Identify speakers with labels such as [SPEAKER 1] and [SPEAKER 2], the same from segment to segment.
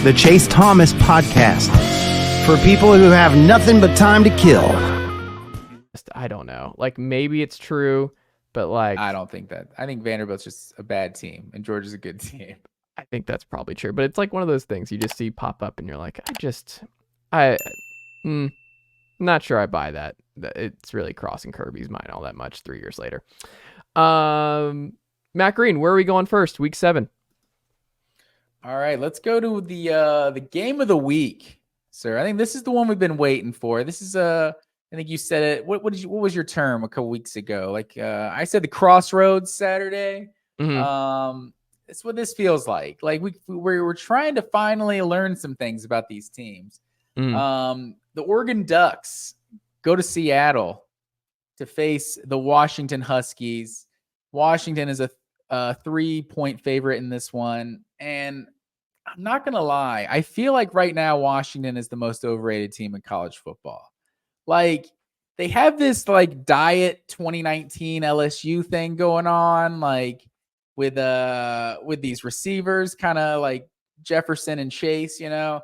[SPEAKER 1] the Chase Thomas Podcast, for people who have nothing but time to kill.
[SPEAKER 2] I don't know. Like, maybe it's true, but like...
[SPEAKER 3] I don't think that. I think Vanderbilt's just a bad team, and Georgia's a good team.
[SPEAKER 2] I think that's probably true, but it's like one of those things you just see pop up, and you're like, I'm not sure I buy that. It's really crossing Kirby's mind all that much 3 years later. Matt Green, where are we going first? Week 7.
[SPEAKER 3] All right, let's go to the game of the week, sir. I think this is the one we've been waiting for. This is I think you said it. What was your term a couple weeks ago? Like I said, the Crossroads Saturday.
[SPEAKER 2] Mm-hmm.
[SPEAKER 3] It's what this feels like. Like we're trying to finally learn some things about these teams.
[SPEAKER 2] Mm-hmm.
[SPEAKER 3] The Oregon Ducks go to Seattle to face the Washington Huskies. Washington is a 3-point favorite in this one, and I'm not gonna lie, I feel like right now Washington is the most overrated team in college football. Like, they have this like diet 2019 LSU thing going on, like with these receivers, kind of like Jefferson and Chase, you know.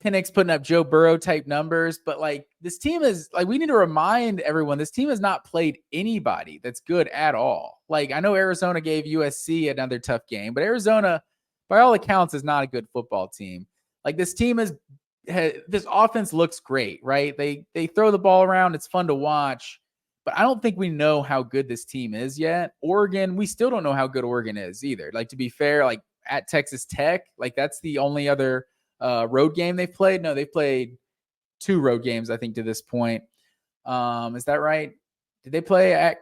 [SPEAKER 3] Penix putting up Joe Burrow type numbers, but like this team is like, we need to remind everyone this team has not played anybody that's good at all. Like, I know Arizona gave USC another tough game, but Arizona, by all accounts, is not a good football team. Like, this team this offense looks great, right? They throw the ball around. It's fun to watch, but I don't think we know how good this team is yet. Oregon, we still don't know how good Oregon is either. Like, to be fair, like at Texas Tech, like that's the only other road game they've played. No, they've played 2 road games, I think, to this point. Is that right? Did they play at?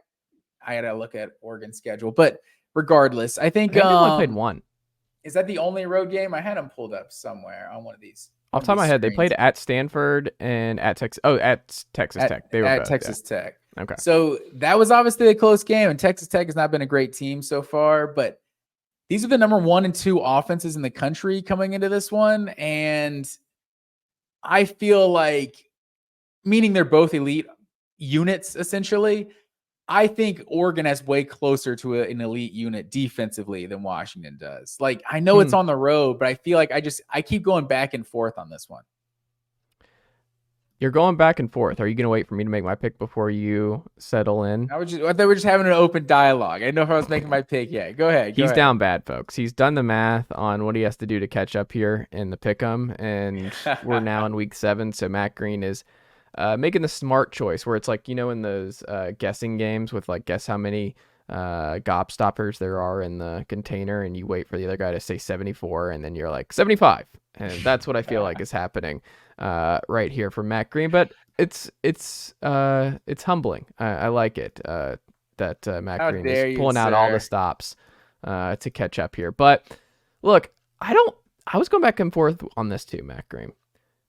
[SPEAKER 3] I gotta look at Oregon's schedule, but regardless, I think
[SPEAKER 2] they only played 1.
[SPEAKER 3] Is that the only road game? I had them pulled up somewhere on one of these.
[SPEAKER 2] Off the top of my head, they played at Stanford and at Texas. Oh, at Texas Tech. They were
[SPEAKER 3] at
[SPEAKER 2] both,
[SPEAKER 3] Texas Tech.
[SPEAKER 2] Okay.
[SPEAKER 3] So that was obviously a close game, and Texas Tech has not been a great team so far, but these are the number 1 and 2 offenses in the country coming into this one. And I feel like, meaning they're both elite units, essentially, I think Oregon has way closer to an elite unit defensively than Washington does. Like, I know it's on the road, but I feel like I keep going back and forth on this one.
[SPEAKER 2] You're going back and forth. Are you going to wait for me to make my pick before you settle in?
[SPEAKER 3] I thought we were just having an open dialogue. I didn't know if I was making my pick yet. Go ahead.
[SPEAKER 2] He's down bad, folks. He's done the math on what he has to do to catch up here in the pick'em, and we're now in week 7. So Matt Green is making the smart choice, where it's like, you know, in those guessing games with like, guess how many gobstoppers there are in the container, and you wait for the other guy to say 74, and then you're like 75, and that's what I feel like is happening right here for Matt Green. But it's humbling. I like it that Matt Green is pulling out all the stops to catch up here. But look, I was going back and forth on this too, Matt Green.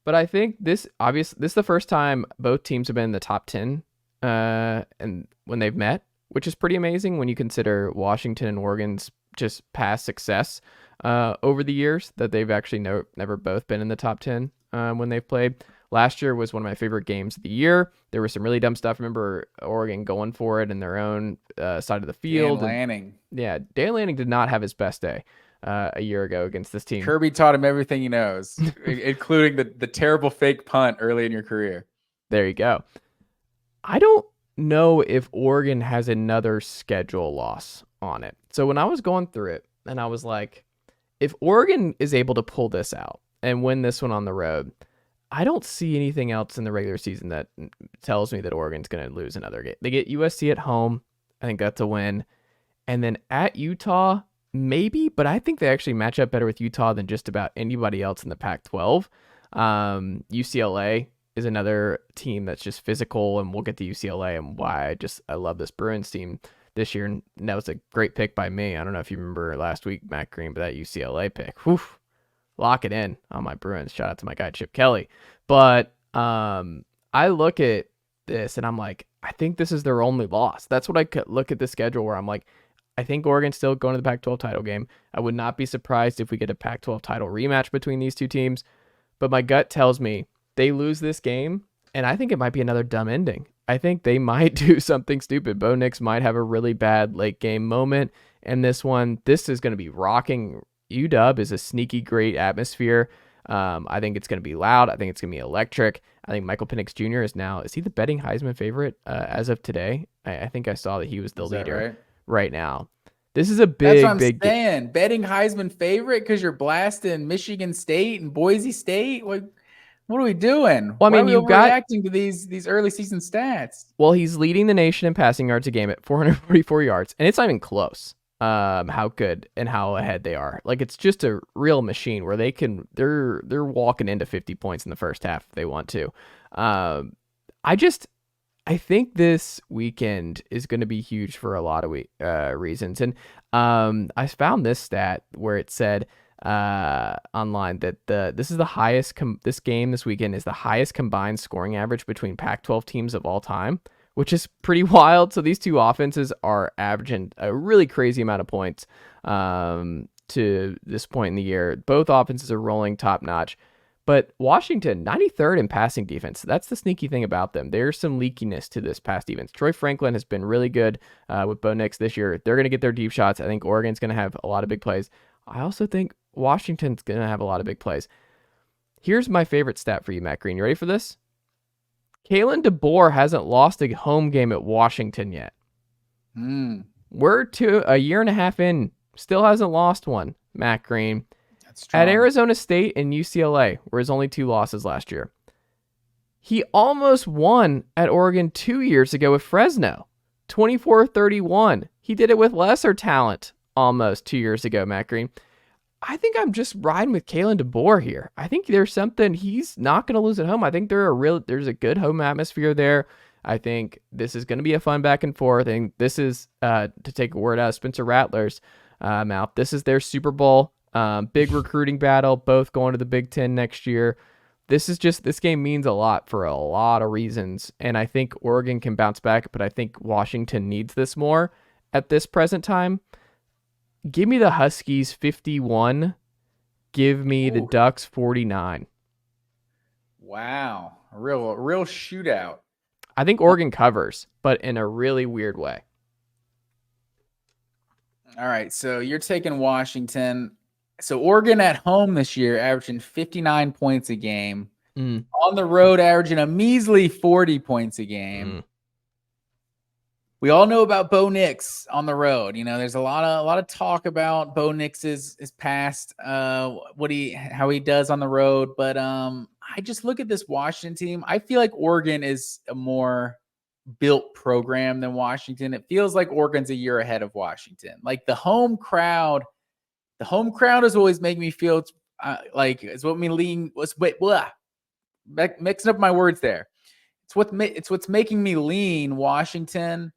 [SPEAKER 2] But I think this is the first time both teams have been in the top 10 and when they've met, which is pretty amazing when you consider Washington and Oregon's just past success over the years, that they've actually never both been in the top 10 when they've played. Last year was one of my favorite games of the year. There was some really dumb stuff. Remember Oregon going for it in their own side of the field.
[SPEAKER 3] Dan Lanning.
[SPEAKER 2] Dan Lanning did not have his best day a year ago against this team.
[SPEAKER 3] Kirby taught him everything he knows, including the terrible fake punt early in your career.
[SPEAKER 2] There you go. I don't know if Oregon has another schedule loss on it. So when I was going through it, and I was like, if Oregon is able to pull this out and win this one on the road, I don't see anything else in the regular season that tells me that Oregon's going to lose another game. They get USC at home. I think that's a win. And then at Utah, maybe, but I think they actually match up better with Utah than just about anybody else in the Pac-12. UCLA is another team that's just physical, and we'll get to UCLA and why I love this Bruins team this year. And that was a great pick by me. I don't know if you remember last week, Matt Green, but that UCLA pick, whew, lock it in on my Bruins. Shout out to my guy, Chip Kelly. But I look at this and I'm like, I think this is their only loss. That's what I could look at the schedule where I'm like, I think Oregon's still going to the Pac-12 title game. I would not be surprised if we get a Pac-12 title rematch between these two teams. But my gut tells me they lose this game, and I think it might be another dumb ending. I think they might do something stupid. Bo Nix might have a really bad late game moment. And this is going to be rocking UW is a sneaky great atmosphere. I think it's going to be loud. I think it's going to be electric. I think Michael Penix Jr. is he the betting Heisman favorite as of today? I think I saw that he was the leader right now. This is a big,
[SPEAKER 3] That's what I'm
[SPEAKER 2] big
[SPEAKER 3] saying. Betting Heisman favorite because you're blasting Michigan State and Boise State. What are we doing?
[SPEAKER 2] Well, I mean,
[SPEAKER 3] why are we overreacting to these early season stats?
[SPEAKER 2] Well, he's leading the nation in passing yards a game at 444 yards, and it's not even close. How good and how ahead they are. Like, it's just a real machine where they're walking into 50 points in the first half if they want to. I think this weekend is going to be huge for a lot of reasons. And I found this stat where it said online that this is the highest. This game this weekend is the highest combined scoring average between Pac-12 teams of all time, which is pretty wild. So these two offenses are averaging a really crazy amount of points to this point in the year. Both offenses are rolling top notch. But Washington, 93rd in passing defense. That's the sneaky thing about them. There's some leakiness to this pass defense. Troy Franklin has been really good with Bo Nix this year. They're going to get their deep shots. I think Oregon's going to have a lot of big plays. I also think Washington's going to have a lot of big plays. Here's my favorite stat for you, Matt Green. You ready for this? Kalen DeBoer hasn't lost a home game at Washington yet. We're a year and a half in. Still hasn't lost one, Matt Green. At Arizona State and UCLA were his only two losses last year. He almost won at Oregon 2 years ago with Fresno, 24-31. He did it with lesser talent almost 2 years ago, Matt Green. I think I'm just riding with Kalen DeBoer here. I think there's something he's not going to lose at home. I think there's a good home atmosphere there. I think this is going to be a fun back and forth. I think this is, to take a word out of Spencer Rattler's mouth, this is their Super Bowl. Big recruiting battle, both going to the Big Ten next year. This game means a lot for a lot of reasons, and I think Oregon can bounce back, but I think Washington needs this more at this present time. Give me the Huskies 51. Give me the Ducks 49.
[SPEAKER 3] Wow, a real shootout.
[SPEAKER 2] I think Oregon covers, but in a really weird way.
[SPEAKER 3] All right, so you're taking Washington. So Oregon at home this year, averaging 59 points a game. On the road, averaging a measly 40 points a game. We all know about Bo Nix on the road. You know, there's a lot of talk about Bo Nix's past, how he does on the road. But I just look at this Washington team. I feel like Oregon is a more built program than Washington. It feels like Oregon's a year ahead of Washington. Like the home crowd. The home crowd is always making me feel mixing up my words there. It's what's making me lean Washington.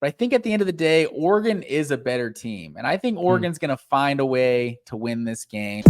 [SPEAKER 3] But I think at the end of the day, Oregon is a better team. And I think Oregon's going to find a way to win this game.